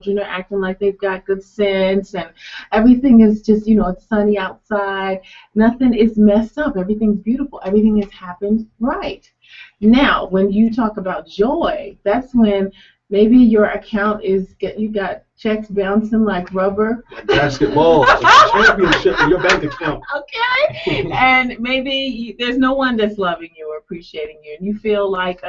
children are acting like they've got good sense, and everything is just, it's sunny outside. Nothing is messed up. Everything's beautiful. Everything has happened right. Now, when you talk about joy, that's when maybe your account you got checks bouncing like rubber. Basketball, it's a championship in your bank account. Okay. And maybe there's no one that's loving you or appreciating you, and you feel like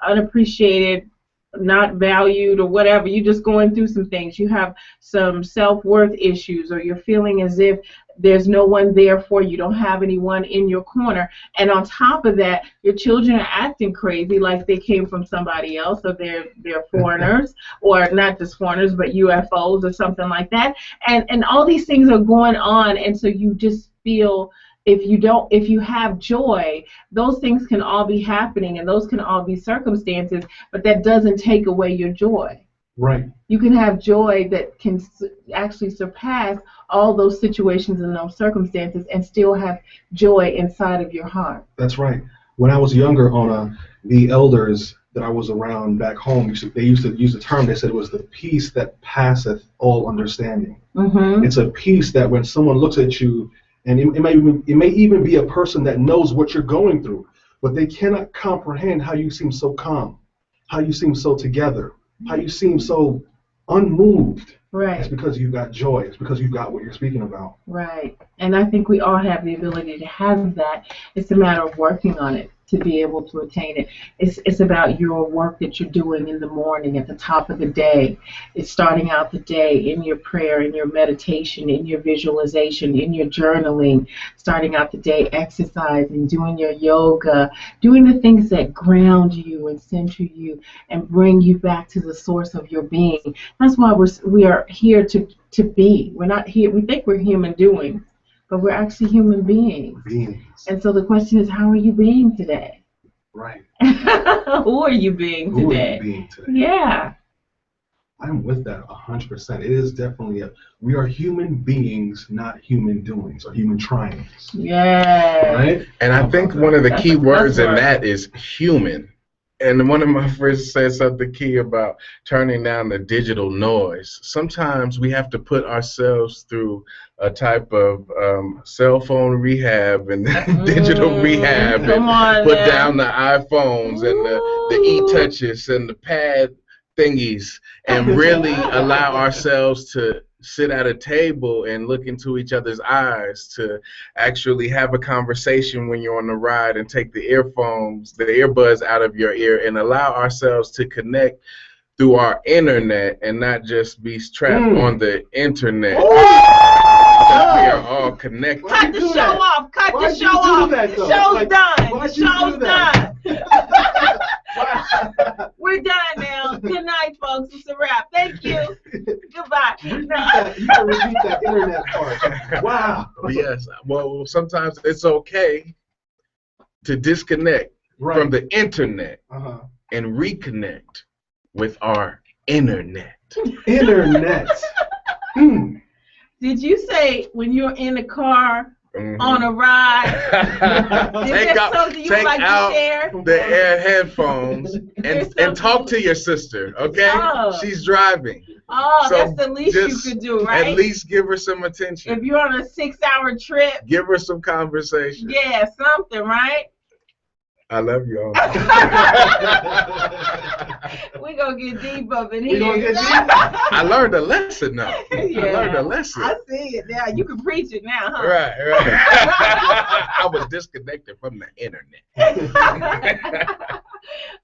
unappreciated, not valued, or whatever. You're just going through some things. You have some self-worth issues, or you're feeling as if there's no one there for you. You don't have anyone in your corner. And on top of that, your children are acting crazy like they came from somebody else, or they're foreigners, or not just foreigners, but UFOs or something like that. And all these things are going on, and so you just feel, if you have joy, those things can all be happening, and those can all be circumstances, but that doesn't take away your joy. Right. You can have joy that can actually surpass all those situations and those circumstances, and still have joy inside of your heart. That's right. When I was younger, the elders that I was around back home, they used to use the term. They said it was the peace that passeth all understanding. Mm-hmm. It's a peace that when someone looks at you, and it may even be a person that knows what you're going through, but they cannot comprehend how you seem so calm, how you seem so together, how you seem so unmoved. Right. It's because you've got joy. It's because you've got what you're speaking about. Right. And I think we all have the ability to have that. It's a matter of working on it to be able to attain it. It's about your work that you're doing in the morning at the top of the day. It's starting out the day in your prayer, in your meditation, in your visualization, in your journaling, starting out the day exercising, doing your yoga, doing the things that ground you and center you and bring you back to the source of your being. That's why we are here to be. We're not here. We think we're human doings, but we're actually human beings. And so the question is, how are you being today? Right. Who are you being today? Who are you being today? Yeah. I'm with that 100%. It is definitely we are human beings, not human doings or human tryings. Yeah. Right? And I think one of the key words in that is human. And one of my friends said something key about turning down the digital noise. Sometimes we have to put ourselves through a type of cell phone rehab and digital rehab, and put down the iPhones and the e-touches and the pad thingies, and really allow ourselves to sit at a table and look into each other's eyes, to actually have a conversation when you're on the ride, and take the earbuds out of your ear, and allow ourselves to connect through our internet and not just be trapped on the internet. We are all connected. Cut the show off. Cut the show off. Show's done. Show's done. We're done now. Good night, folks. It's a wrap. Thank you. Goodbye. You can repeat that internet part. Wow. Yes. Well, sometimes it's okay to disconnect from the internet and reconnect with our internet. Internet. Did you say when you're in the car on a ride? Take out the air headphones and talk to your sister, okay? She's driving. Oh, so that's the least you could do, right? At least give her some attention. If you're on a 6-hour trip, give her some conversation. Yeah, something, right? I love y'all. We're going to get deep up in here. I learned a lesson, though. Yeah, I learned a lesson. I see it now. You can preach it now, huh? Right. I was disconnected from the internet.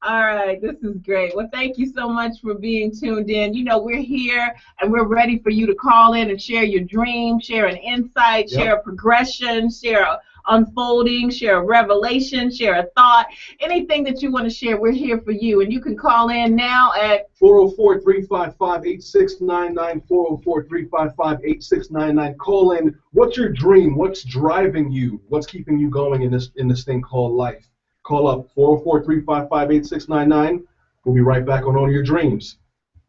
All right, this is great. Well, thank you so much for being tuned in. You know, we're here and we're ready for you to call in and share your dream, share an insight, share a progression, share a unfolding, share a revelation, share a thought, anything that you want to share, we're here for you. And you can call in now at 404-355-8699, 404-355-8699. Call in. What's your dream? What's driving you? What's keeping you going in this thing called life? Call up 404-355-8699. We'll be right back on Own Your Dreams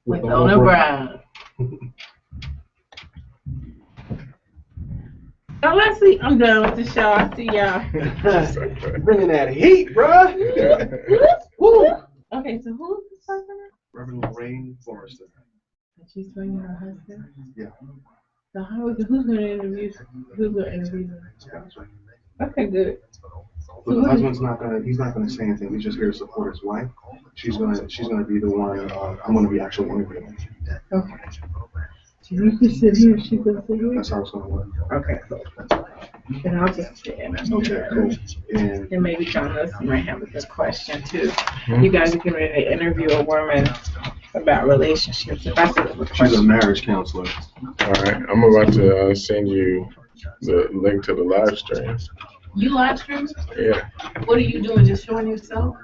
with Ona Brown. Now let's see. I'm done with the show. I see y'all. Bringing that heat, bruh. Woo. Okay, so who's this person? Reverend Lorraine Forrester. And she's bringing her husband? Yeah. So who's going to interview? Who's going to interview her? Okay, good. But the husband's he's not gonna say anything. He's just here to support his wife. She's gonna be the one. I'm gonna be actually interviewing. Okay. So you can sit here, she can sit here? That's how it's gonna work. Okay, cool. And I'll just stand. Okay, cool. And maybe John Leslie might have a good question too. You guys are going to interview a woman about relationships. If that's a good question. She's a marriage counselor. All right, I'm about to send you the link to the live stream. You live stream? Yeah. What are you doing? Just showing yourself?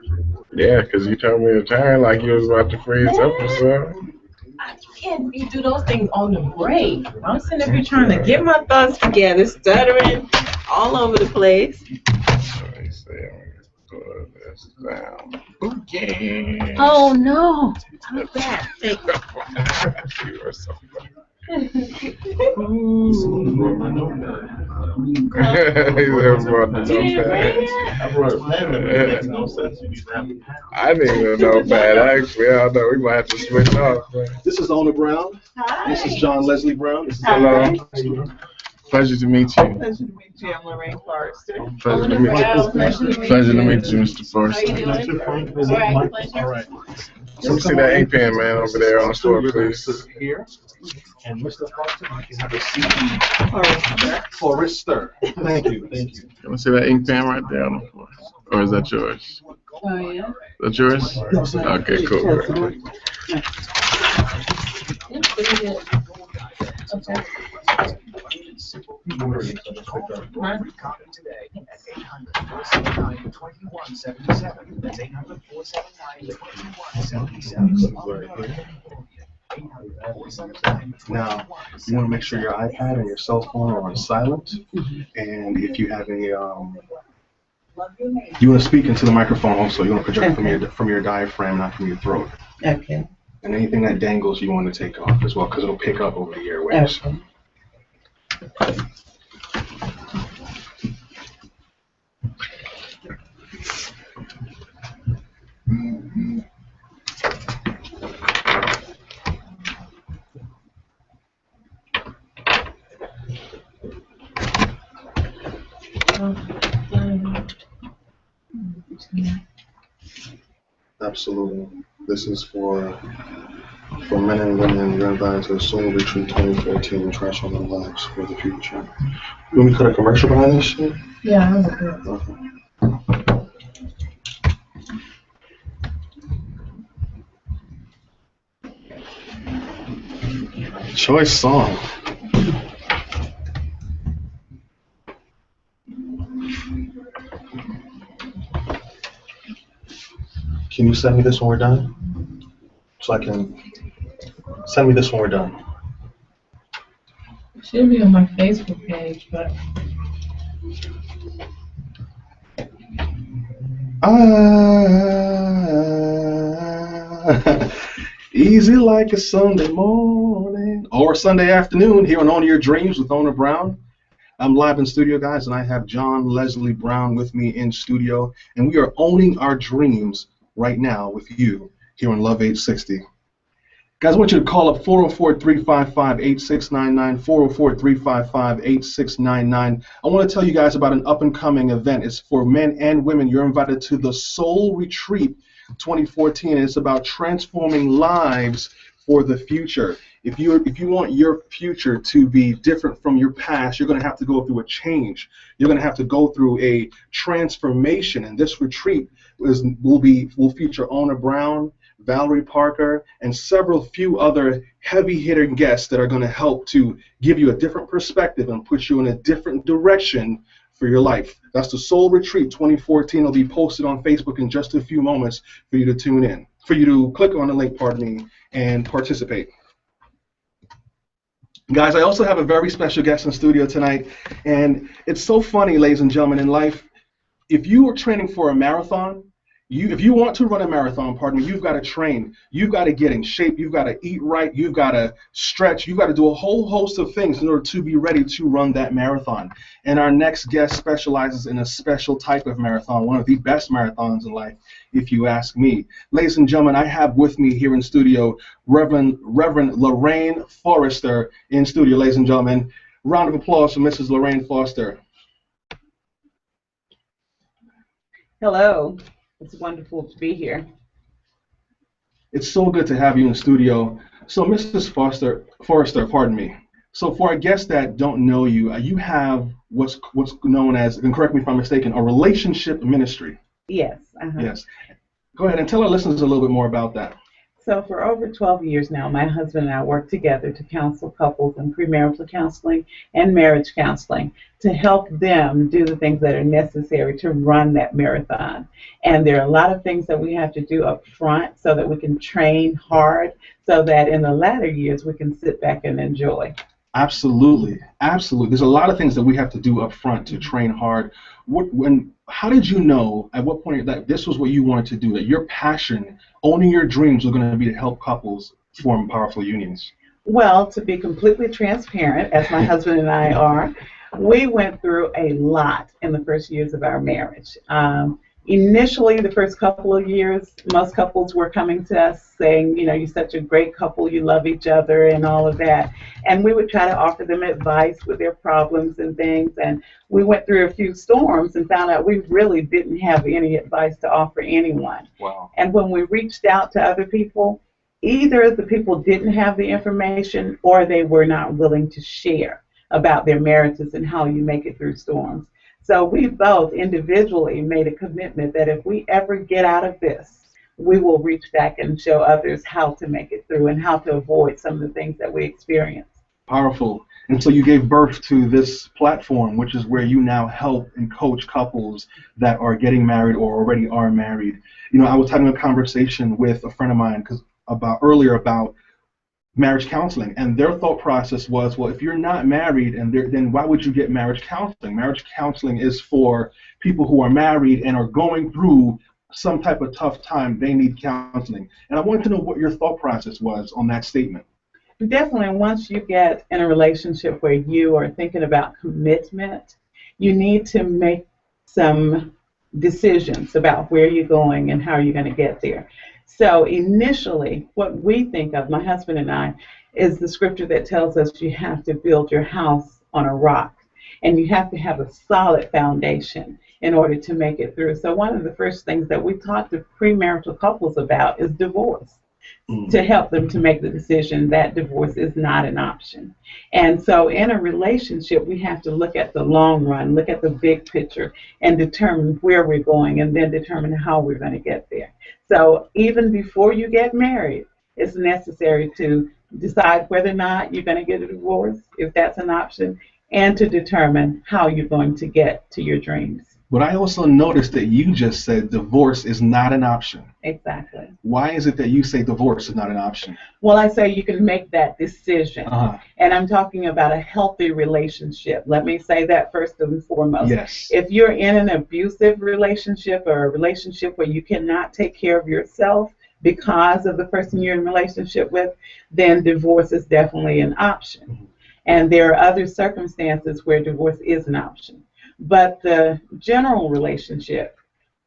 Yeah, because you told me to turn like you was about to freeze up or something. I can't do those things on the break. I'm sitting up here trying to get my thoughts together, stuttering all over the place. Let me see. I'm going to put this down. Okay. Oh no! How's that? You are so funny. I didn't even know bad. Actually, I know we might have to switch off. This is Ona Brown. Hi. This is John Leslie Brown. This is Hello. Pleasure to meet you. Pleasure to meet you. I'm Lorraine Forrester. Pleasure to meet you. Pleasure to meet you, Mr. Forrester. How you doing? All right. Let me see that ink pen, man, over there on the floor, please. Here. And Mr. Forrester, you can have a seat. Forrester. Thank you. Thank you. Let me see that ink pen right there on the floor. Or is that yours? Oh yeah. Is that yours? Okay, cool. Okay. Now, you want to make sure your iPad and your cell phone are on silent. And if you have any, you want to speak into the microphone also. You want to project from your diaphragm, not from your throat. Okay. And anything that dangles, you want to take off as well, because it'll pick up over the airwaves. Okay. Absolutely. This is for men and women realized the Soul Retreat 2014 Trash on Their Lives for the Future. You want me to cut a commercial behind this shit? Yeah, I would. Okay. Choice song. Can you send me this when we're done? So I can send me this when we're done. It should be on my Facebook page, but Easy like a Sunday morning or Sunday afternoon here on Own Your Dreams with Ona Brown. I'm live in studio, guys, and I have John Leslie Brown with me in studio, and we are owning our dreams right now with you here on Love 860. Guys, I want you to call up 404-355-8699, 404-355-8699. I want to tell you guys about an up-and-coming event. It's for men and women. You're invited to the Soul Retreat 2014, and it's about transforming lives for the future. If you want your future to be different from your past, you're going to have to go through a change. You're going to have to go through a transformation, and this retreat will feature Ona Brown, Valerie Parker, and few other heavy-hitting guests that are going to help to give you a different perspective and put you in a different direction for your life. That's the Soul Retreat 2014. It'll be posted on Facebook in just a few moments for you to tune in, for you to click on the link, and participate. Guys, I also have a very special guest in studio tonight, and it's so funny, ladies and gentlemen, in life, if you are training for a marathon, if you want to run a marathon, pardon me, you've got to train. You've got to get in shape. You've got to eat right. You've got to stretch. You've got to do a whole host of things in order to be ready to run that marathon. And our next guest specializes in a special type of marathon, one of the best marathons in life, if you ask me. Ladies and gentlemen, I have with me here in studio Reverend Lorraine Forrester in studio. Ladies and gentlemen, round of applause for Mrs. Lorraine Forrester. Hello. It's wonderful to be here. It's so good to have you in the studio. So, Mrs. Forrester, pardon me. So, for our guests that don't know you, you have what's known as, and correct me if I'm mistaken, a relationship ministry. Yes. Yes. Go ahead and tell our listeners a little bit more about that. So for over 12 years now, my husband and I work together to counsel couples in premarital counseling and marriage counseling to help them do the things that are necessary to run that marathon. And there are a lot of things that we have to do up front so that we can train hard so that in the latter years we can sit back and enjoy. Absolutely. Absolutely. There's a lot of things that we have to do up front to train hard. How did you know at what point that this was what you wanted to do, that your passion, owning your dreams, was going to be to help couples form powerful unions? Well, to be completely transparent, as my husband and I are, we went through a lot in the first years of our marriage. Initially, the first couple of years, most couples were coming to us saying, you know, you're such a great couple, you love each other and all of that. And we would try to offer them advice with their problems and things. And we went through a few storms and found out we really didn't have any advice to offer anyone. Wow. And when we reached out to other people, either the people didn't have the information or they were not willing to share about their marriages and how you make it through storms. So we both individually made a commitment that if we ever get out of this, we will reach back and show others how to make it through and how to avoid some of the things that we experience. Powerful. And so you gave birth to this platform, which is where you now help and coach couples that are getting married or already are married. You know, I was having a conversation with a friend of mine earlier about marriage counseling, and their thought process was, well, if you're not married, then why would you get marriage counseling? Marriage counseling is for people who are married and are going through some type of tough time. They need counseling. And I wanted to know what your thought process was on that statement. Definitely, once you get in a relationship where you are thinking about commitment, you need to make some decisions about where you're going and how you're going to get there. So initially, what we think of, my husband and I, is the scripture that tells us you have to build your house on a rock, and you have to have a solid foundation in order to make it through. So one of the first things that we talk to premarital couples about is divorce, to help them to make the decision that divorce is not an option. And so in a relationship, we have to look at the long run, look at the big picture, and determine where we're going, and then determine how we're going to get there. So even before you get married, it's necessary to decide whether or not you're going to get a divorce, if that's an option, and to determine how you're going to get to your dreams. But I also noticed that you just said divorce is not an option. Exactly. Why is it that you say divorce is not an option? Well, I say you can make that decision. And I'm talking about a healthy relationship. Let me say that first and foremost. Yes. If you're in an abusive relationship or a relationship where you cannot take care of yourself because of the person you're in a relationship with, then divorce is definitely an option. And there are other circumstances where divorce is an option. But the general relationship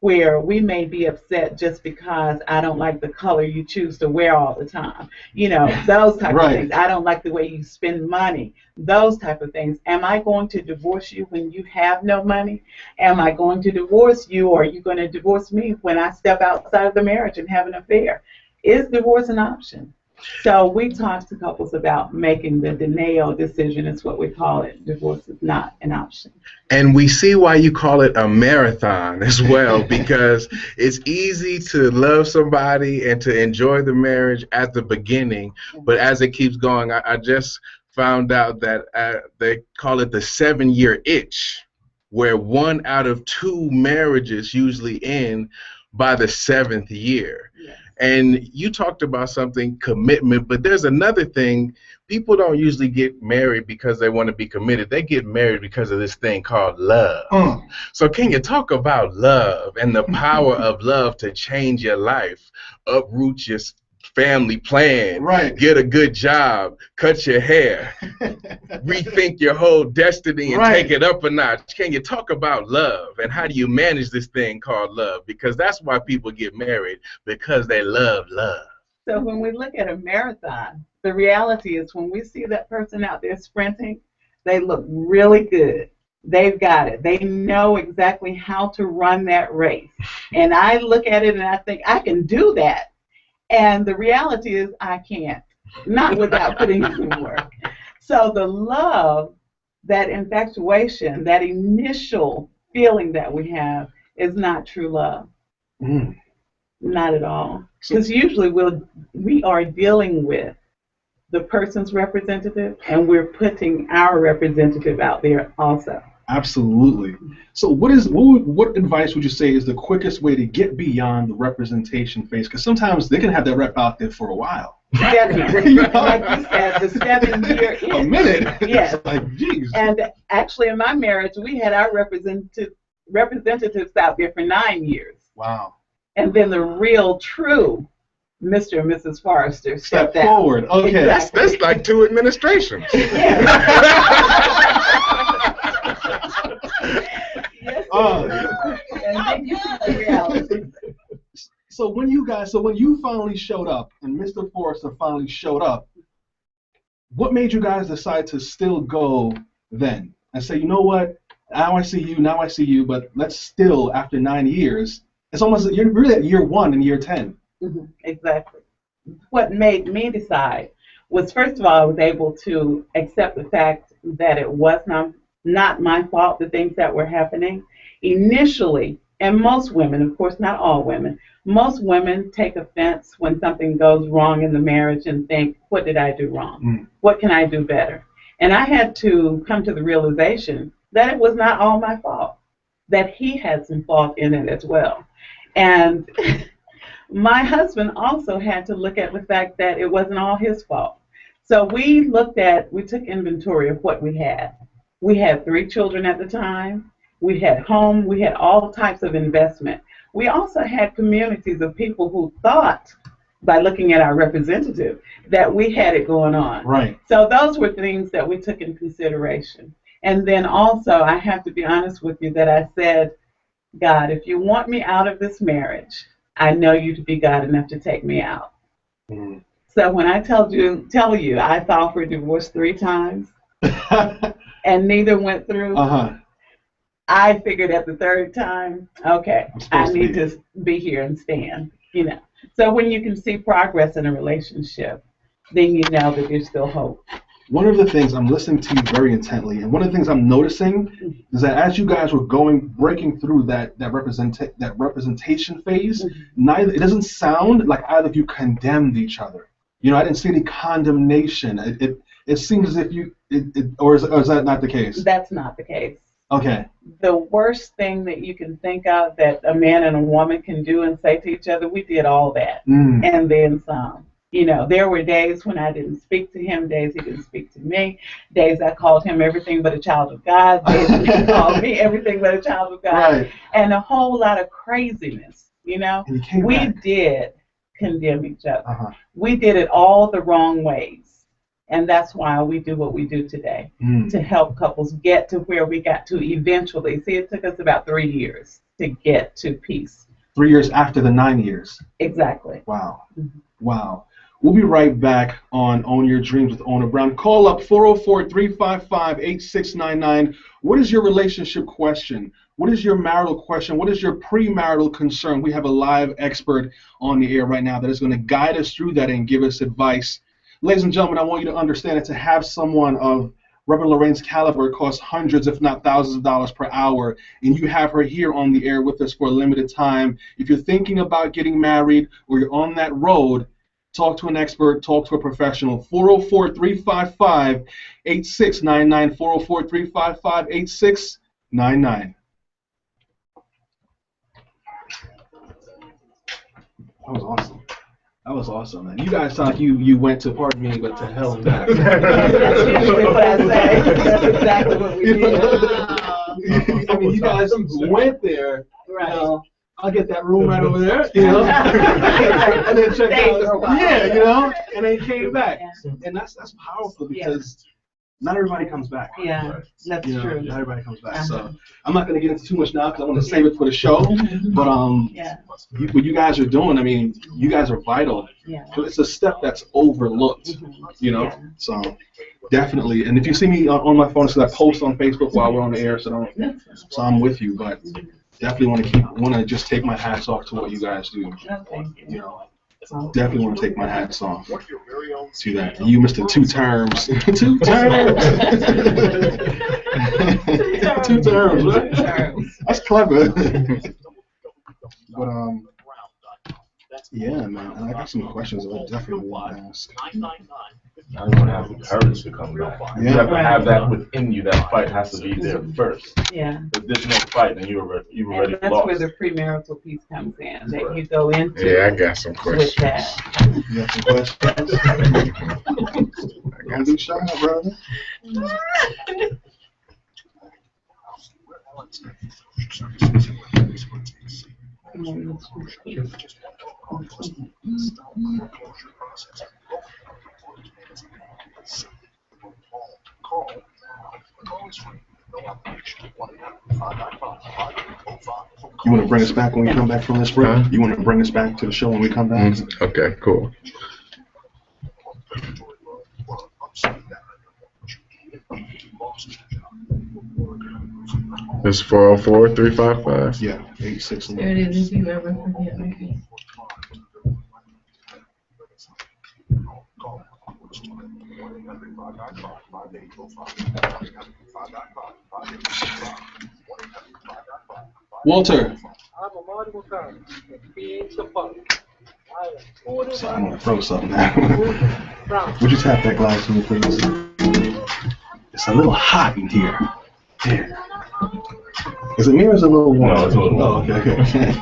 where we may be upset just because I don't like the color you choose to wear all the time, you know, those type of things. I don't like the way you spend money, those type of things. Am I going to divorce you when you have no money? Am I going to divorce you, or are you going to divorce me when I step outside of the marriage and have an affair? Is divorce an option? So we talk to couples about making the denial decision, is what we call it. Divorce is not an option. And we see why you call it a marathon as well, because it's easy to love somebody and to enjoy the marriage at the beginning, but as it keeps going, I just found out that they call it the 7-year itch, where 1 out of 2 marriages usually end by the 7th year. Yes. And you talked about something, commitment, but there's another thing. People don't usually get married because they want to be committed. They get married because of this thing called love. So can you talk about love and the power of love to change your life, uproot your family plan, get a good job, cut your hair, rethink your whole destiny and take it up a notch? Can you talk about love and how do you manage this thing called love? Because that's why people get married, because they love love. So when we look at a marathon, the reality is when we see that person out there sprinting, they look really good. They've got it. They know exactly how to run that race. And I look at it and I think, I can do that. And the reality is I can't, not without putting in the work. So the love, that infatuation, that initial feeling that we have is not true love. Not at all. Because usually we are dealing with the person's representative and we're putting our representative out there also. Absolutely. So what advice would you say is the quickest way to get beyond the representation phase? Because sometimes they can have that rep out there for a while. Definitely. Like you said, the 7-year a minute. Yes. It's like, geez. And actually in my marriage, we had our representatives out there for 9 years. Wow. And then the real, true Mr. and Mrs. Forrester stepped out. Forward. Okay. Exactly. That's like 2 administrations. So when you finally showed up and Mr. Forrester finally showed up, what made you guys decide to still go then and say, you know what, now I see you, but let's still, after 9 years, it's almost, you're really at year 1 and year 10. Exactly. What made me decide was, first of all, I was able to accept the fact that it was not my fault, the things that were happening. Initially, and most women, of course not all women, most women take offense when something goes wrong in the marriage and think, what did I do wrong? What can I do better? And I had to come to the realization that it was not all my fault, that he had some fault in it as well. And my husband also had to look at the fact that it wasn't all his fault. So we took inventory of what we had. We had 3 children at the time. We had home. We had all types of investment. We also had communities of people who thought, by looking at our representative, that we had it going on. Right. So those were things that we took in consideration. And then also, I have to be honest with you that I said, God, if you want me out of this marriage, I know you to be God enough to take me out. So when I tell you, I filed for divorce 3 times, and neither went through. I figured at the 3rd time, okay, I need to be here and stand. So when you can see progress in a relationship, then you know that there's still hope. One of the things, I'm listening to you very intently, and one of the things I'm noticing is that as you guys were breaking through that representation phase, it doesn't sound like either of you condemned each other. I didn't see any condemnation. It seems as if or is that not the case? That's not the case. Okay. The worst thing that you can think of that a man and a woman can do and say to each other, we did all that, and then some. There were days when I didn't speak to him, days he didn't speak to me, days I called him everything but a child of God, days he called me everything but a child of God, and a whole lot of craziness, We did condemn each other. We did it all the wrong ways. And that's why we do what we do today, to help couples get to where we got to eventually. See, it took us about 3 years to get to peace. 3 years after the 9 years. Exactly. Wow. Wow. We'll be right back on Own Your Dreams with Ona Brown. Call up 404-355-8699. What is your relationship question? What is your marital question? What is your premarital concern? We have a live expert on the air right now that is going to guide us through that and give us advice. Ladies and gentlemen, I want you to understand that to have someone of Reverend Lorraine's caliber costs hundreds, if not thousands of dollars per hour, and you have her here on the air with us for a limited time. If you're thinking about getting married or you're on that road, talk to an expert, talk to a professional. 404-355-8699, 404-355-8699. That was awesome. That was awesome, man. You guys sound like you went to, pardon me, but to hell and back. That's usually what I say. That's exactly what we did. I mean, you guys went there. Right. You know, I'll get that room right over there, you know, and then check out. Yeah, you know, and then came back, and that's powerful because not everybody comes back. Yeah, that's true. Not everybody comes back. So I'm not going to get into too much now because I want to save it for the show. But what you guys are doing, I mean, you guys are vital. Yeah. It's a step that's overlooked, you know. So definitely. And if you see me on my phone, so I post on Facebook while we're on the air, so I'm with you. But definitely want to just take my hats off to what you guys do. You know. Definitely want to take my hats off to that. You missed it 2 terms. 2 terms. 2 terms, right? That's clever. But yeah, man. And I got some questions that I definitely want to ask. Now you want to have the courage to come back. Yeah. You have to have that within you. That fight has to be there first. Yeah. If there's no fight, then you already And that's lost. where the premarital piece comes in, that you go into Yeah, I got some with questions. that. You got some questions? Don't be shy, brother. You want to bring us back when we come back from this break? Huh? You want to bring us back to the show when we come back? Okay, cool. It's 404-355. Yeah, 86. There it is, if you ever forget me. Walter. So I'm gonna throw something now. Would you tap that glass for me, please? It's a little hot in here. Here. Is it me or is it a little warm? No, it's a little Oh, warm. okay.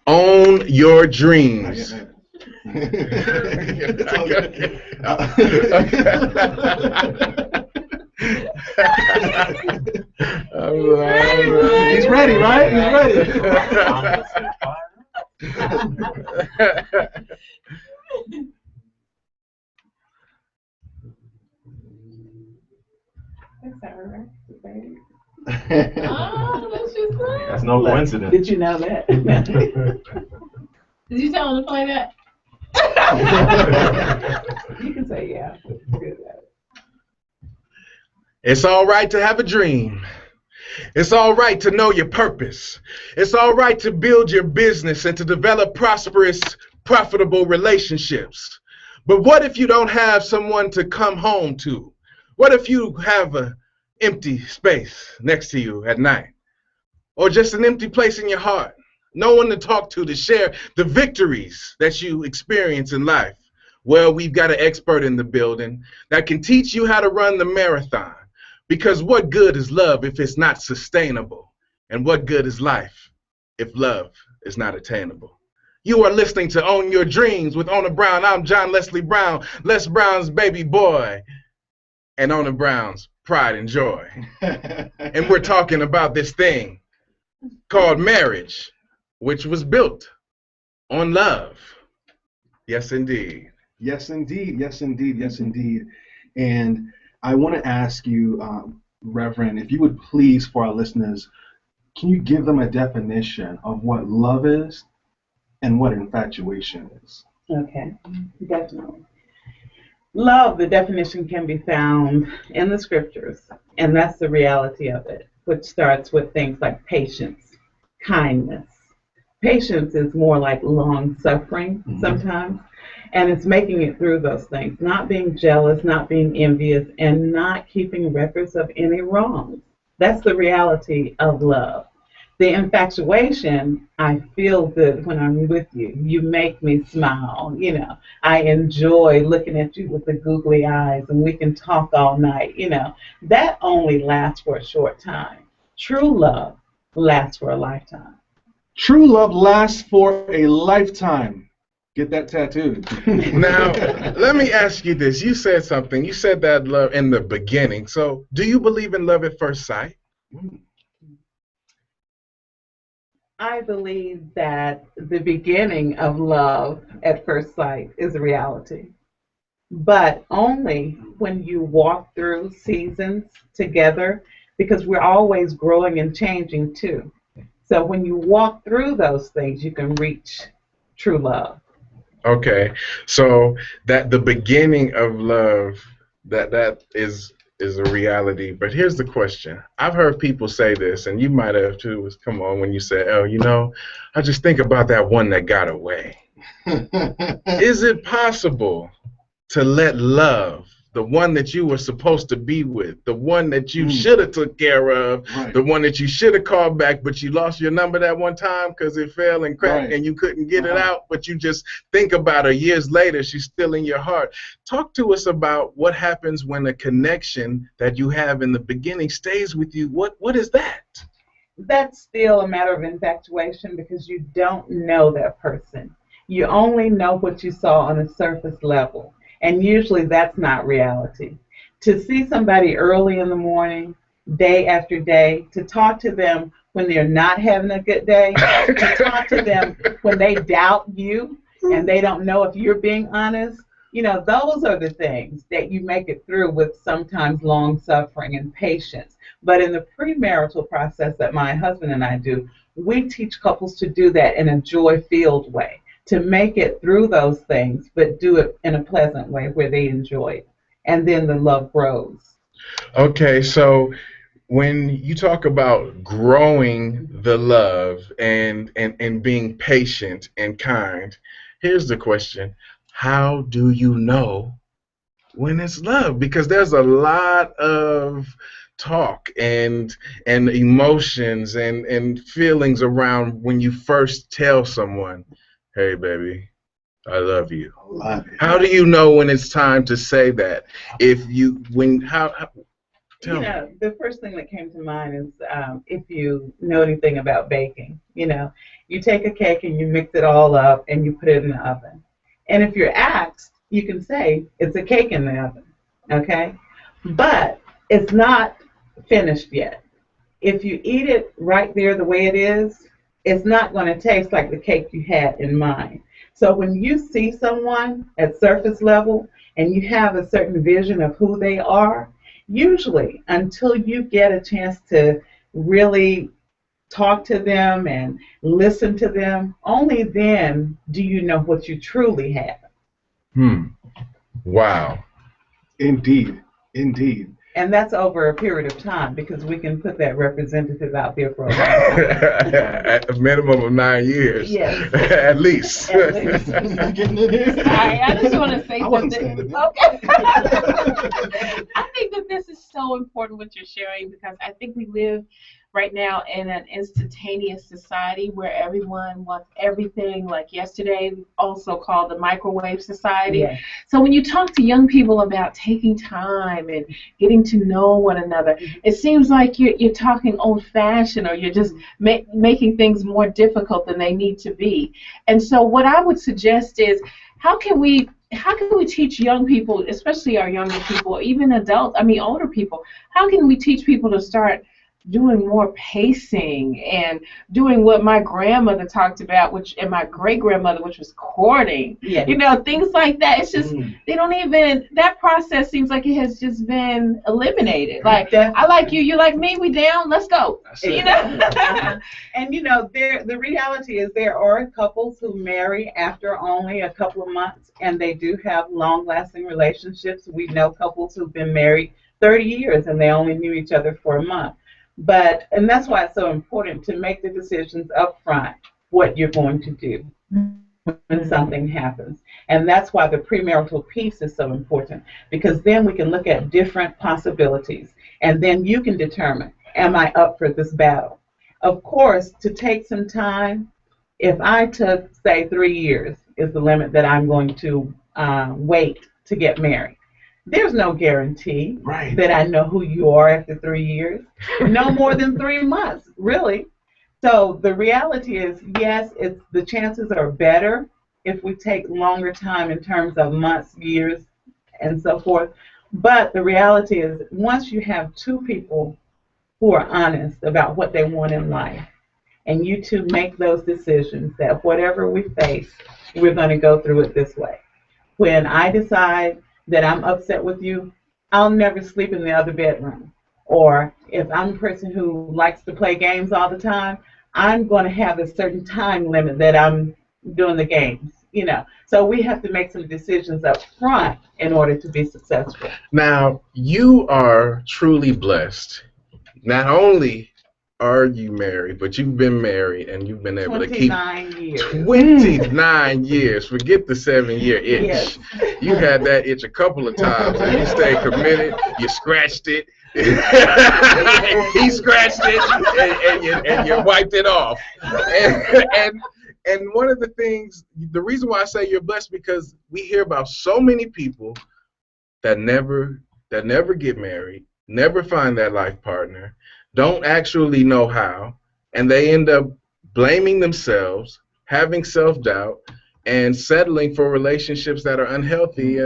Own your dreams. It's all good. He's ready, right? He's ready. Oh, that's just great. That's no coincidence. Did you know that? Did you tell him to play that? You can say yeah. Good at it. It's all right to have a dream. It's all right to know your purpose. It's all right to build your business and to develop prosperous, profitable relationships. But what if you don't have someone to come home to? What if you have an empty space next to you at night? Or just an empty place in your heart? No one to talk to share the victories that you experience in life? Well, we've got an expert in the building that can teach you how to run the marathon. Because what good is love if it's not sustainable? And what good is life if love is not attainable? You are listening to Own Your Dreams with Ona Brown. I'm John Leslie Brown, Les Brown's baby boy, and Ona Brown's pride and joy. And we're talking about this thing called marriage, which was built on love. Yes, indeed. Yes, indeed. Yes, indeed. Yes, indeed. And I want to ask you, Reverend, if you would please, for our listeners, can you give them a definition of what love is and what infatuation is? Okay, definitely. Love, the definition can be found in the scriptures, and that's the reality of it, which starts with things like patience, kindness, Patience is more like long suffering sometimes. And it's making it through those things, not being jealous, not being envious, and not keeping records of any wrongs. That's the reality of love. The infatuation, I feel good when I'm with you. You make me smile. I enjoy looking at you with the googly eyes, and we can talk all night. That only lasts for a short time. True love lasts for a lifetime. True love lasts for a lifetime. Get that tattooed. Now, let me ask you this. You said something. You said that love in the beginning. So, do you believe in love at first sight? I believe that the beginning of love at first sight is a reality, but only when you walk through seasons together, because we're always growing and changing too. So when you walk through those things, you can reach true love. Okay, so that the beginning of love, that is a reality. But here's the question. I've heard people say this, and you might have too. Come on, when you say, "Oh, I just think about that one that got away." Is it possible to let love, the one that you were supposed to be with, the one that you should have took care of, Right. the one that you should have called back, but you lost your number that one time because it fell and cracked, Right. and you couldn't get it out, but you just think about her years later, she's still in your heart. Talk to us about what happens when a connection that you have in the beginning stays with you. What is that? That's still a matter of infatuation because you don't know that person. You only know what you saw on a surface level. And usually that's not reality. To see somebody early in the morning, day after day, to talk to them when they're not having a good day, to talk to them when they doubt you and they don't know if you're being honest, those are the things that you make it through with sometimes long suffering and patience. But in the premarital process that my husband and I do, we teach couples to do that in a joy-filled way, to make it through those things, but do it in a pleasant way where they enjoy it. And then the love grows. Okay, so when you talk about growing the love and being patient and kind, here's the question. How do you know when it's love? Because there's a lot of talk and emotions and feelings around when you first tell someone, "Hey, baby, I love you." Love it. How do you know when it's time to say that? Tell me. The first thing that came to mind is if you know anything about baking, you take a cake and you mix it all up and you put it in the oven. And if you're asked, you can say it's a cake in the oven, okay? But it's not finished yet. If you eat it right there the way it is, it's not going to taste like the cake you had in mind. So when you see someone at surface level and you have a certain vision of who they are, usually until you get a chance to really talk to them and listen to them, only then do you know what you truly have. Wow. Indeed. And that's over a period of time because we can put that representative out there for a long time. At a minimum of 9 years. Yes. At least. At least. Getting in here. Sorry, I just want to say I wasn't something. standing there. Okay. I think that this is so important what you're sharing because I think we live right now in an instantaneous society where everyone wants everything like yesterday, also called the microwave society. Yes. So when you talk to young people about taking time and getting to know one another, it seems like you're talking old-fashioned or you're just making things more difficult than they need to be. And so what I would suggest is how can we teach young people, especially our younger people, even adults, older people, how can we teach people to start doing more pacing and doing what my grandmother talked about, and my great-grandmother, which was courting, Yes. Things like that. It's just, they don't even, that process seems like it has just been eliminated. Like, I like you, you like me, we down, let's go. And the reality is there are couples who marry after only a couple of months, and they do have long-lasting relationships. We know couples who've been married 30 years, and they only knew each other for a month. And that's why it's so important to make the decisions up front what you're going to do when something happens. And that's why the premarital piece is so important, because then we can look at different possibilities, and then you can determine, am I up for this battle? Of course, to take some time, if I took, say, 3 years is the limit that I'm going to wait to get married, there's no guarantee that I know who you are after 3 years. No more than 3 months, really. So the reality is, yes, the chances are better if we take longer time in terms of months, years, and so forth. But the reality is, once you have two people who are honest about what they want in life, and you two make those decisions that whatever we face, we're going to go through it this way. When I decide that I'm upset with you, I'll never sleep in the other bedroom. Or if I'm a person who likes to play games all the time, I'm going to have a certain time limit that I'm doing the games, you know. So we have to make some decisions up front in order to be successful. Now, you are truly blessed. Not only are you married, but you've been married and you've been able to keep 29 years. 29 years. Forget the 7-year itch. Yes. You had that itch a couple of times and you stayed committed. You scratched it. He scratched it and you wiped it off. And one of the things, the reason why I say you're blessed, because we hear about so many people that never get married, never find that life partner, don't actually know how, and they end up blaming themselves, having self-doubt, and settling for relationships that are unhealthy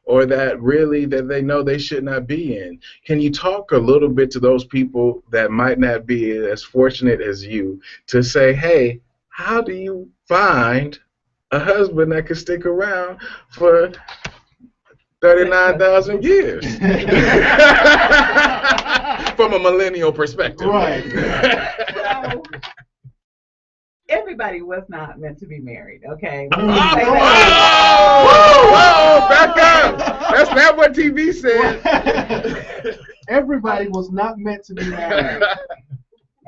or that really that they know they should not be in. Can you talk a little bit to those people that might not be as fortunate as you to say, hey, how do you find a husband that can stick around for 39,000 years? From a millennial perspective. Right. So, everybody was not meant to be married, okay? Whoa, back up! That's not what TV said. Everybody was not meant to be married.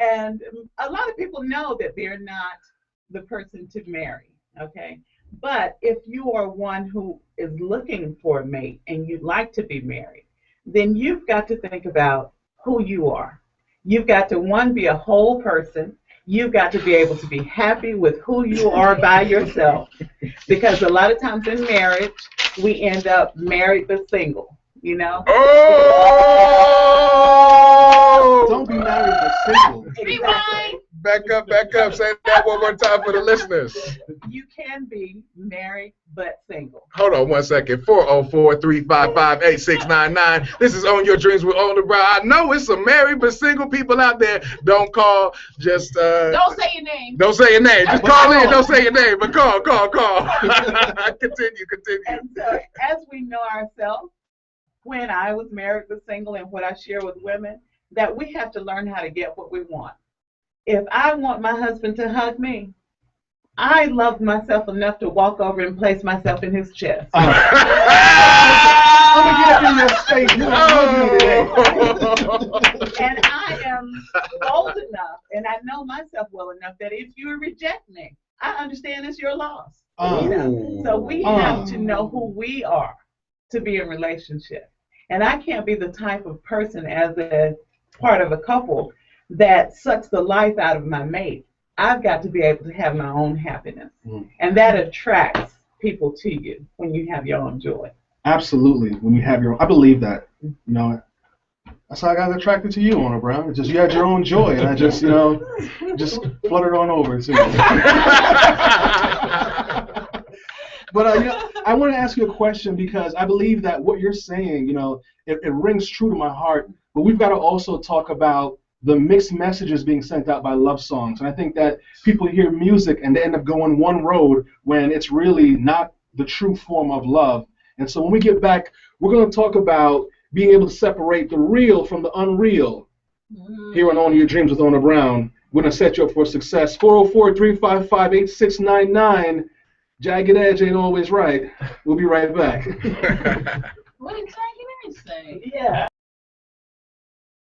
And a lot of people know that they're not the person to marry, okay? But if you are one who is looking for a mate and you'd like to be married, then you've got to think about who you are. You've got to, one, be a whole person. You've got to be able to be happy with who you are by yourself, because a lot of times in marriage, we end up married but single, you know? Oh! Don't be married but single. Exactly. Back up. Say that one more time for the listeners. You can be married but single. Hold on 1 second. 404-355-8699. This is On Your Dreams with On the Brow. I know it's some married but single people out there. Don't call. Just Don't say your name. Don't say your name. Just call in. Don't say your name, but call. Continue. And so, as we know ourselves, when I was married but single, and what I share with women, that we have to learn how to get what we want. If I want my husband to hug me, I love myself enough to walk over and place myself in his chest. I'm gonna get up in your state. You And I am bold enough, and I know myself well enough that if you reject me, I understand it's your loss. You know? So we have to know who we are to be in relationship. And I can't be the type of person as a part of a couple that sucks the life out of my mate. I've got to be able to have my own happiness. And that attracts people to you when you have your own joy. Absolutely. When you have your own, I believe that. You know, that's how I got attracted to you, Ona Brown. It's just you had your own joy, and I just, you know, just fluttered on over to you. But you know, I want to ask you a question, because I believe that what you're saying, you know, it rings true to my heart. But we've got to also talk about the mixed messages being sent out by love songs. And I think that people hear music and they end up going one road when it's really not the true form of love. And so when we get back, we're going to talk about being able to separate the real from the unreal. Here on Your Dreams with Ona Brown. We're going to set you up for success. 404-355-8699. Jagged edge ain't always right. We'll be right back. What did Jagged Edge say? Yeah.